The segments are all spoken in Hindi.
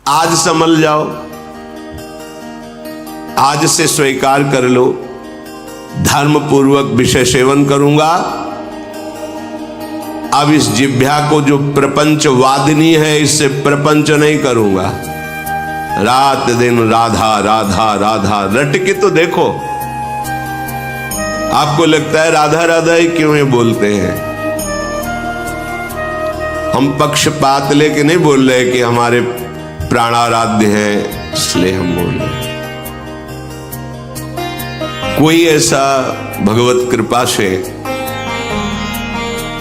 आज संभल जाओ, आज से स्वीकार कर लो, धर्म पूर्वक विषय सेवन करूंगा। अब इस जिह्वा को जो प्रपंच वादिनी है, इससे प्रपंच नहीं करूंगा। रात दिन राधा राधा राधा रट के तो देखो। आपको लगता है राधा राधा ही क्यों ये बोलते हैं? हम पक्षपात लेके नहीं बोल रहे कि हमारे प्राणाराध्य हैं इसलिए हम बोल रहे हैं। कोई ऐसा भगवत कृपा से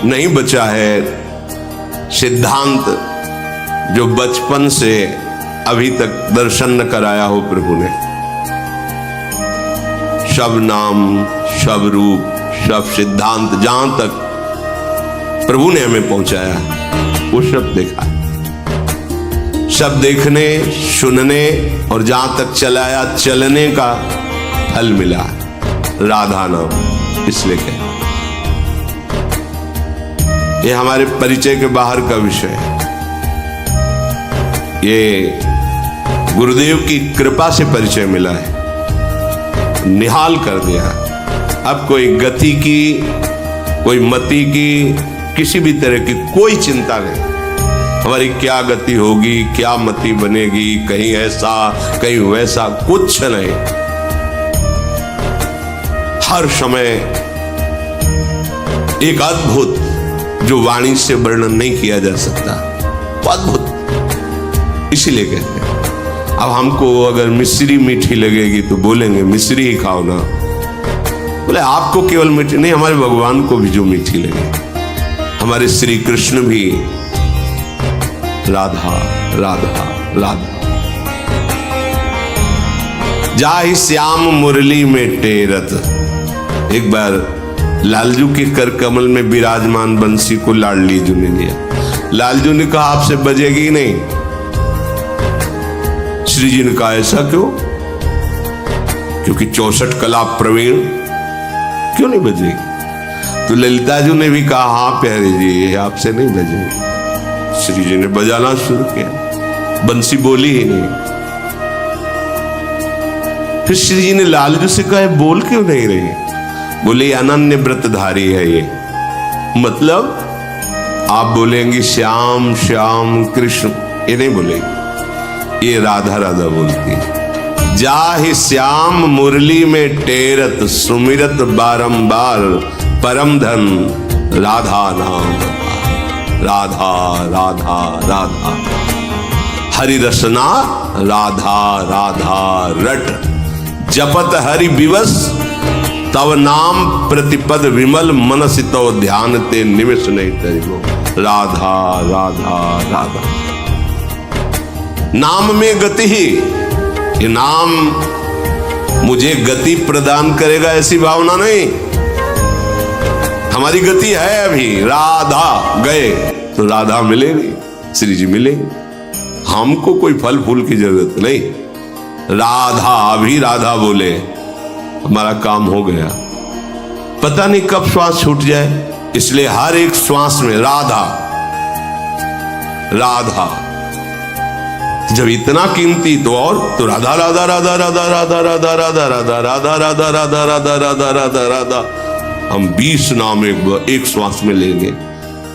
नहीं बचा है सिद्धांत जो बचपन से अभी तक दर्शन न कराया हो प्रभु ने। सब नाम, सब रूप, सब सिद्धांत जहां तक प्रभु ने हमें पहुंचाया वो सब देखा, सब देखने सुनने और जहां तक चलाया चलने का फल मिला। राधा नाम इसलिए कह, ये हमारे परिचय के बाहर का विषय है। ये गुरुदेव की कृपा से परिचय मिला है, निहाल कर दिया। अब कोई गति की, कोई मति की, किसी भी तरह की कोई चिंता नहीं। हमारी क्या गति होगी, क्या मति बनेगी, कहीं ऐसा कहीं वैसा, कुछ नहीं। हर समय एक अद्भुत जो वाणी से वर्णन नहीं किया जा सकता, अद्भुत। इसीलिए कहते हैं अब हमको अगर मिश्री मीठी लगेगी तो बोलेंगे मिश्री ही खाओ ना। बोले आपको केवल मीठी नहीं, हमारे भगवान को भी जो मीठी लगे। हमारे श्री कृष्ण भी राधा राधा राधा। जाहि श्याम मुरली में टेरत। एक बार लालजू के कर कमल में विराजमान बंसी को लाडली जू ने लिया। लालजू ने कहा आपसे बजेगी नहीं। श्री जी ने कहा ऐसा क्यों? क्योंकि 64 कला प्रवीण, क्यों नहीं बजेगी? तो ललिता जी ने भी कहा हाँ प्यारे जी ये आपसे नहीं बजेगी। श्री जी ने बजाना शुरू किया, बंसी बोली ही नहीं। फिर श्री जी ने लालजू से कहा बोल क्यों नहीं रही? बोले अनन्य व्रतधारी है ये। मतलब आप बोलेंगी श्याम श्याम कृष्ण, ये नहीं बोलेगी, ये राधा राधा बोलती है। जाहि श्याम मुरली में टेरत सुमिरत बारंबार परम धन राधा नाम। राधा राधा राधा हरि रसना राधा राधा रट। जपत हरि विवश तव नाम प्रतिपद विमल मनसितो ध्यान ते निमिष नहीं तरिगो। राधा राधा राधा। नाम में गति ही, ये नाम मुझे गति प्रदान करेगा ऐसी भावना नहीं। हमारी गति है अभी, राधा गए तो राधा मिलेगी, श्री जी मिलेंगे। हमको कोई फल फूल की जरूरत नहीं। राधा, अभी राधा बोले हमारा काम हो गया। पता नहीं कब श्वास छूट जाए, इसलिए हर एक श्वास में राधा राधा। जब इतना कीमती तो और तो राधा राधा राधा राधा राधा राधा राधा राधा राधा राधा राधा राधा राधा राधा राधा। हम 20 नाम एक श्वास में लेंगे,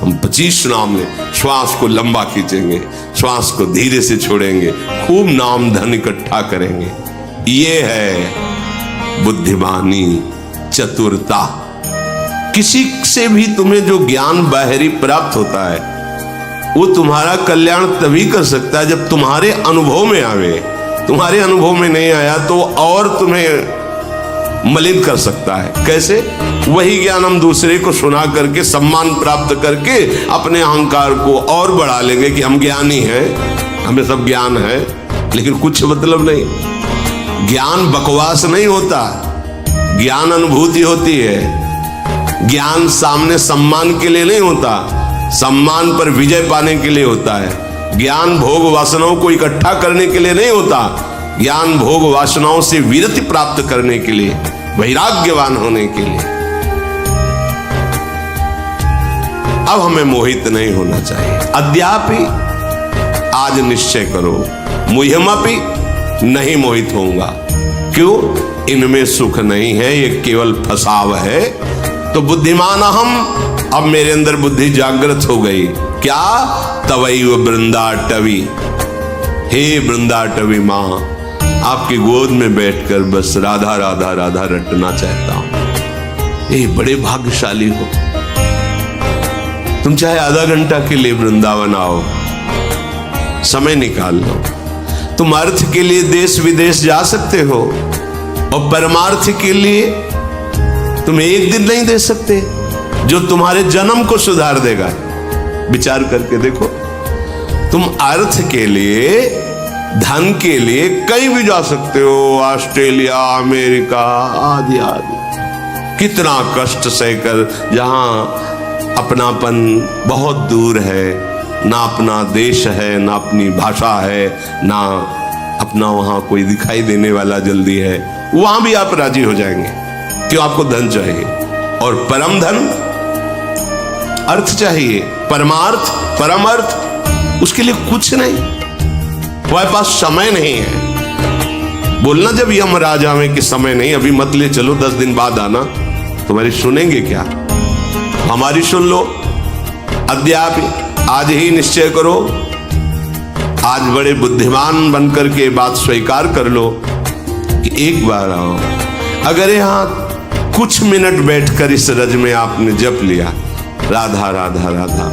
हम 25 नाम में श्वास को लंबा खींचेंगे, श्वास को धीरे से छोड़ेंगे, खूब नाम धन इकट्ठा करेंगे। ये है बुद्धिमानी, चतुरता। किसी से भी तुम्हें जो ज्ञान बाहरी प्राप्त होता है वो तुम्हारा कल्याण तभी कर सकता है जब तुम्हारे अनुभव में आवे। तुम्हारे अनुभव में नहीं आया तो और तुम्हें मलिन कर सकता है। कैसे? वही ज्ञान हम दूसरे को सुना करके सम्मान प्राप्त करके अपने अहंकार को और बढ़ा लेंगे कि हम ज्ञानी हैं, हमें सब ज्ञान है, लेकिन कुछ मतलब नहीं। ज्ञान बकवास नहीं होता, ज्ञान अनुभूति होती है। ज्ञान सामने सम्मान के लिए नहीं होता, सम्मान पर विजय पाने के लिए होता है। ज्ञान भोग वासनाओं को इकट्ठा करने के लिए नहीं होता, ज्ञान भोग वासनाओं से विरति प्राप्त करने के लिए, वैराग्यवान होने के लिए। अब हमें मोहित नहीं होना चाहिए। अद्यापि आज निश्चय करो मुह्यमपि नहीं मोहित होऊंगा। क्यों? इनमें सुख नहीं है, ये केवल फसाव है। तो बुद्धिमान हम, अब मेरे अंदर बुद्धि जागृत हो गई। क्या? तवैव वृंदाटवी, हे वृंदाटवी मां, आपकी गोद में बैठकर बस राधा राधा राधा रटना चाहता हूं। ये बड़े भाग्यशाली हो। तुम चाहे आधा घंटा के लिए वृंदावन आओ, समय निकाल लो। तुम अर्थ के लिए देश विदेश जा सकते हो, और परमार्थ के लिए तुम एक दिन नहीं दे सकते जो तुम्हारे जन्म को सुधार देगा। विचार करके देखो, तुम अर्थ के लिए, धन के लिए कहीं भी जा सकते हो, ऑस्ट्रेलिया, अमेरिका आदि आदि। कितना कष्ट सहकर, जहां अपनापन बहुत दूर है, ना अपना देश है, ना अपनी भाषा है, ना अपना वहां कोई दिखाई देने वाला जल्दी है, वहां भी आप राजी हो जाएंगे। क्यों? आपको धन चाहिए, और परम धन अर्थ चाहिए। परमार्थ, परम अर्थ, उसके लिए कुछ नहीं, तुम्हारे पास समय नहीं है। बोलना जब यमराज आवे कि समय नहीं, अभी मत ले चलो, 10 दिन बाद आना, तुम्हारी सुनेंगे क्या? हमारी सुन लो। अद्यापि आज ही निश्चय करो, आज बड़े बुद्धिमान बनकर के बात स्वीकार कर लो कि एक बार आओ। अगर यहाँ कुछ मिनट बैठकर इस रज में आपने जप लिया राधा राधा राधा,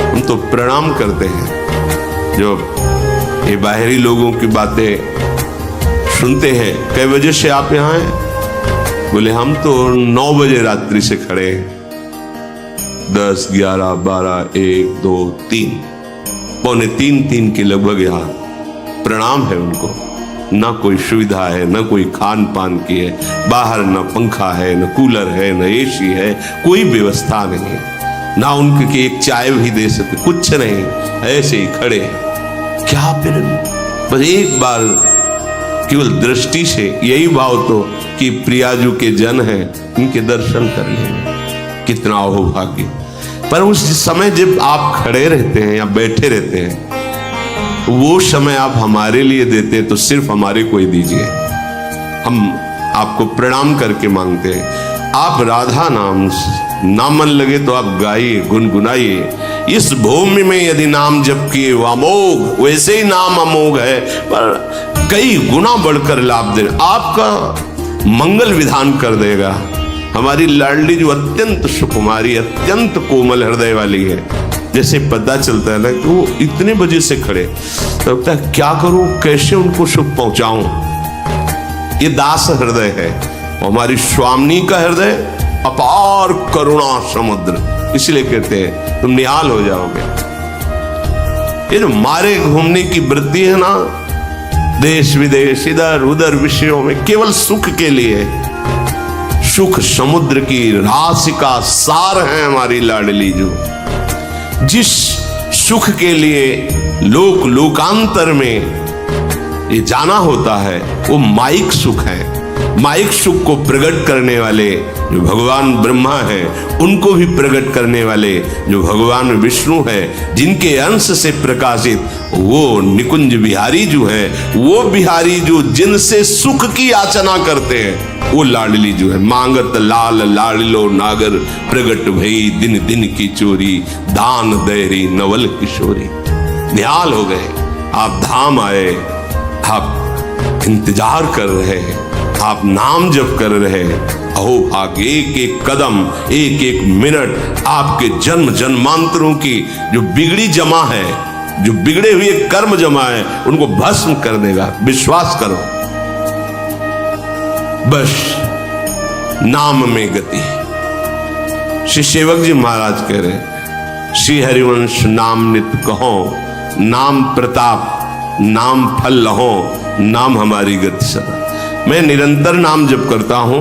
हम तो प्रणाम करते हैं। जो ये बाहरी लोगों की बातें सुनते हैं, कई बजे से आप यहाँ हैं? बोले हम तो 9 बजे रात्रि से खड़े हैं। 10, 11, 12, 1, 2, 3, पौने 3 के लगभग यहाँ प्रणाम है उनको। ना कोई सुविधा है, ना कोई खान पान की है, बाहर ना पंखा है, ना कूलर है, ना एसी है, कोई व्यवस्था नहीं, ना उनके एक चाय भी दे सकते, कुछ नहीं, ऐसे ही खड़े हैं। क्या फिर? बस एक बार केवल दृष्टि से यही भाव तो कि प्रियाजू के जन हैं, इनके दर्शन कर लेंगे, कितना अहोभाग्य। पर उस समय जब आप खड़े रहते हैं या बैठे रहते हैं, वो समय आप हमारे लिए देते हैं, तो सिर्फ हमारे को ही दीजिए। हम आपको प्रणाम करके मांगते हैं। आप राधा नाम ना मन लगे तो आप गाइए, गुनगुनाइए। इस भूमि में यदि नाम जप किए वो अमोघ, वैसे ही नाम अमोघ है, पर कई गुना बढ़कर लाभ दे, आपका मंगल विधान कर देगा। हमारी लाडली जो अत्यंत सुकुमारी, अत्यंत कोमल हृदय वाली है, जैसे पता चलता है ना कि वो इतने बजे से खड़े, तो लगता है क्या करूं, कैसे उनको सुख पहुंचाऊं। ये दास हृदय है। और हमारी स्वामिनी का हृदय अपार करुणा समुद्र, इसलिए कहते हैं तुम निहाल हो जाओगे। ये जो मारे घूमने की वृत्ति है ना, देश विदेश इधर उधर विषयों में, केवल सुख के लिए, सुख समुद्र की राशि का सार है हमारी लाडली जो। जिस सुख के लिए लोक लोकांतर में ये जाना होता है, वो माइक सुख है। माइक सुख को प्रकट करने वाले जो भगवान ब्रह्मा है, उनको भी प्रकट करने वाले जो भगवान विष्णु है, जिनके अंश से प्रकाशित वो निकुंज बिहारी जो है, वो बिहारी जो जिनसे सुख की याचना करते हैं, वो लाडली जो है। मांगत लाल लाडलो नागर, प्रगट भई दिन दिन की चोरी, दान दैरी नवल किशोरी। निहाल हो गए, आप धाम आए, आप इंतजार कर रहे हैं, आप नाम जप कर रहे हैं। अहो भाग्य, एक एक कदम, एक एक मिनट आपके जन्म जन्मांतरों की जो बिगड़ी जमा है, जो बिगड़े हुए कर्म जमा है, उनको भस्म कर देगा। विश्वास करो, बस नाम में गति। श्री सेवक जी महाराज कह रहे, श्री हरिवंश नाम नित कहो, नाम प्रताप नाम फल लहो, नाम हमारी गति सदा। मैं निरंतर नाम जप करता हूं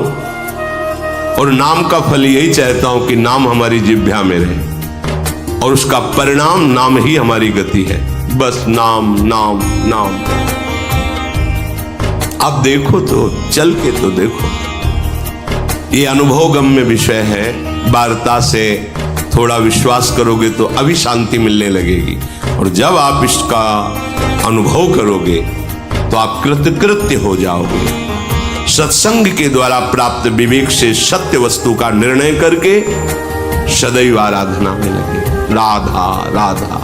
और नाम का फल यही चाहता हूं कि नाम हमारी जिह्वा में रहे, और उसका परिणाम नाम ही हमारी गति है। बस नाम नाम नाम। अब देखो तो, चल के तो देखो। ये अनुभव गम्य विषय है। वार्ता से थोड़ा विश्वास करोगे तो अभी शांति मिलने लगेगी, और जब आप इसका अनुभव करोगे तो आप कृतकृत्य हो जाओगे। सत्संग के द्वारा प्राप्त विवेक से सत्य वस्तु का निर्णय करके सदैव आराधना में लगे। राधा राधा,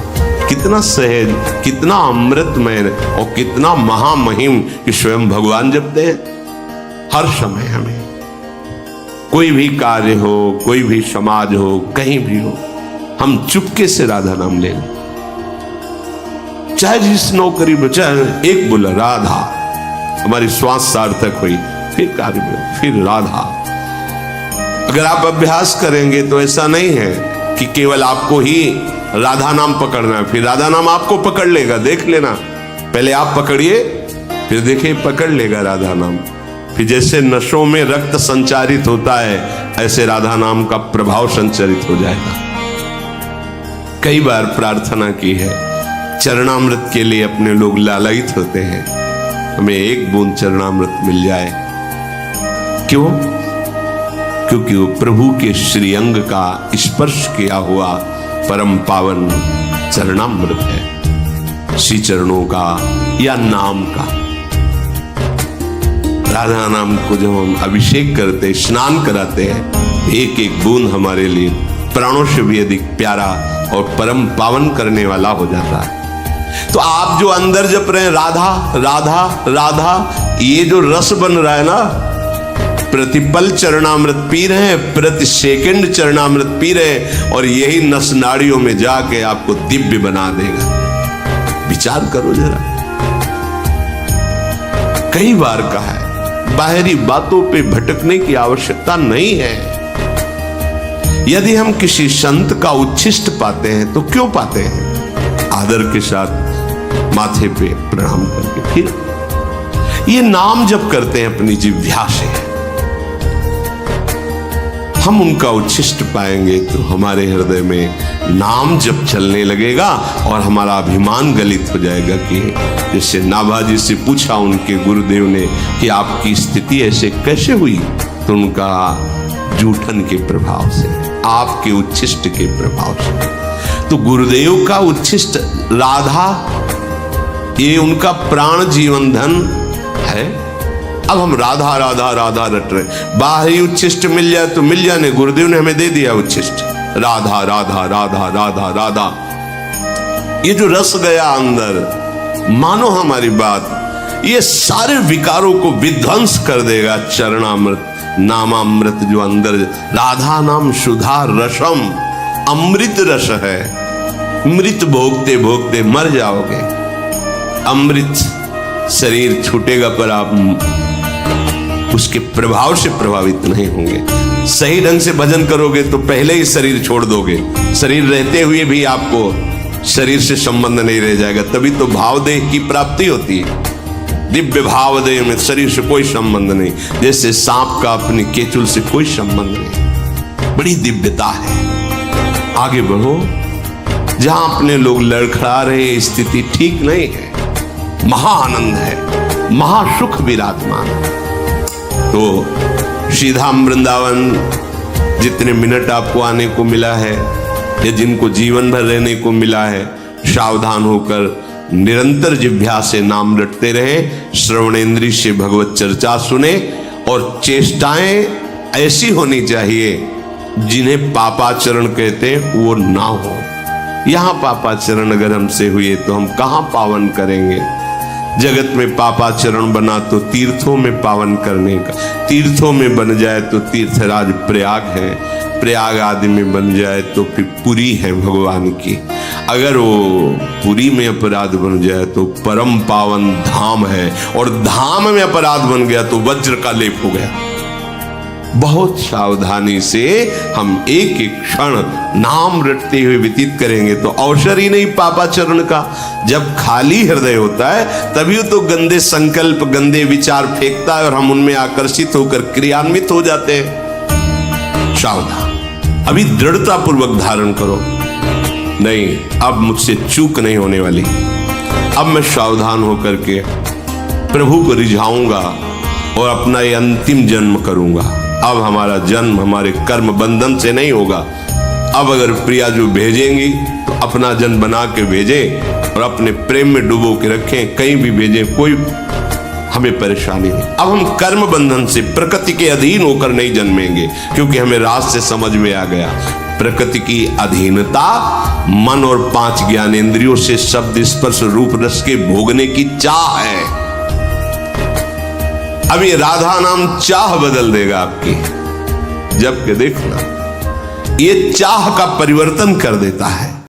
कितना सहज, कितना अमृतमय और कितना महामहिम कि स्वयं भगवान जपते हैं हर समय। हमें कोई भी कार्य हो, कोई भी समाज हो, कहीं भी हो, हम चुपके से राधा नाम ले लें। चाहे जिस नौकरी में, चाहे एक बोला राधा, हमारी श्वास सार्थक हुई, फिर कार्य में, फिर राधा। अगर आप अभ्यास करेंगे तो ऐसा नहीं है कि केवल आपको ही राधा नाम पकड़ना है, फिर राधा नाम आपको पकड़ लेगा। देख लेना, पहले आप पकड़िए, फिर देखिए पकड़ लेगा राधा नाम। फिर जैसे नशों में रक्त संचारित होता है, ऐसे राधा नाम का प्रभाव संचारित हो जाएगा। कई बार प्रार्थना की है, चरणामृत के लिए अपने लोग लालायित होते हैं, हमें एक बूंद चरणामृत मिल जाए। क्यों? क्योंकि वो प्रभु के श्रीअंग का स्पर्श किया हुआ परम पावन चरणामृत है, श्री चरणों का या नाम का। राधा नाम को जब हम अभिषेक करते, स्नान कराते हैं, एक एक बूंद हमारे लिए प्राणों से भी अधिक प्यारा और परम पावन करने वाला हो जाता है। तो आप जो अंदर जप रहे हैं राधा राधा राधा, ये जो रस बन रहा है ना, प्रतिपल चरणामृत पी रहे हैं, प्रति सेकंड चरणामृत पी रहे हैं, और यही नस नाड़ियों में जाके आपको दिव्य बना देगा। विचार करो जरा। कई बार कहा है, बाहरी बातों पे भटकने की आवश्यकता नहीं है। यदि हम किसी संत का उच्छिष्ट पाते हैं तो क्यों पाते हैं? आदर के साथ माथे पे प्रणाम करके फिर ये नाम जप करते हैं अपनी जिह्वा से। हम उनका उच्छिष्ट पाएंगे तो हमारे हृदय में नाम जप चलने लगेगा और हमारा अभिमान गलित हो जाएगा। कि जैसे नाभाजी से पूछा उनके गुरुदेव ने कि आपकी स्थिति ऐसे कैसे हुई, तो उनका जूठन के प्रभाव से, आपके उच्छिष्ट के प्रभाव से। तो गुरुदेव का उच्छिष्ट राधा, ये उनका प्राण जीवन धन है। अब हम राधा राधा राधा रट रहे, बाहरी उच्छिष्ट मिल जाए तो मिल जाने, गुरुदेव ने हमें दे दिया उच्छिष्ट, राधा राधा राधा राधा राधा। ये जो रस गया अंदर, मानो हमारी बात, ये सारे विकारों को विध्वंस कर देगा। चरणामृत नामामृत जो अंदर, राधा नाम सुधा रसम, अमृत रस है। मृत भोगते भोगते मर जाओगे, अमृत शरीर छूटेगा पर आप उसके प्रभाव से प्रभावित नहीं होंगे। सही ढंग से भजन करोगे तो पहले ही शरीर छोड़ दोगे, शरीर रहते हुए भी आपको शरीर से संबंध नहीं रह जाएगा। तभी तो भावदेह की प्राप्ति होती है। दिव्य भावदेह में शरीर से कोई संबंध नहीं, जैसे सांप का अपनी केचुल से कोई संबंध नहीं। बड़ी दिव्यता है। आगे बढ़ो, जहां अपने लोग लड़खड़ा रहे, स्थिति ठीक नहीं है, महाआनंद है, महासुख विराजमान है। तो श्रीधाम वृंदावन जितने मिनट आपको आने को मिला है या जिनको जीवन भर रहने को मिला है, सावधान होकर निरंतर जिह्वा से नाम रटते रहे, श्रवणेंद्रिय से भगवत चर्चा सुने, और चेष्टाएं ऐसी होनी चाहिए जिन्हें पापाचरण कहते हैं वो ना हो। यहां पापाचरण अगर हमसे हुए तो हम कहां पावन करेंगे? जगत में पापाचरण बना तो तीर्थों में पावन करने का, तीर्थों में बन जाए तो तीर्थराज प्रयाग है, प्रयाग आदि में बन जाए तो फिर पुरी है भगवान की। अगर वो पुरी में अपराध बन जाए तो परम पावन धाम है, और धाम में अपराध बन गया तो वज्र का लेप हो गया। बहुत सावधानी से हम एक एक क्षण नाम रटते हुए व्यतीत करेंगे तो अवसर ही नहीं पापाचरण का। जब खाली हृदय होता है तभी तो गंदे संकल्प, गंदे विचार फेंकता है और हम उनमें आकर्षित होकर क्रियान्वित हो जाते हैं। सावधान, अभी दृढ़ता पूर्वक धारण करो, नहीं अब मुझसे चूक नहीं होने वाली। अब मैं सावधान होकर के प्रभु को रिझाऊंगा और अपना ये अंतिम जन्म करूंगा। अब हमारा जन्म हमारे कर्म बंधन से नहीं होगा। अब अगर प्रिया जो भेजेंगी तो अपना जन्म बना के भेजे, और अपने प्रेम में डुबो के रखें, कहीं भी भेजें, कोई हमें परेशानी नहीं। अब हम कर्म बंधन से प्रकृति के अधीन होकर नहीं जन्मेंगे, क्योंकि हमें राज से समझ में आ गया प्रकृति की अधीनता मन और 5 ज्ञानेंद्रियों से शब्द स्पर्श रूप रस के भोगने की चाह है। अब ये राधा नाम चाह बदल देगा आपकी, जबकि देखना ये चाह का परिवर्तन कर देता है।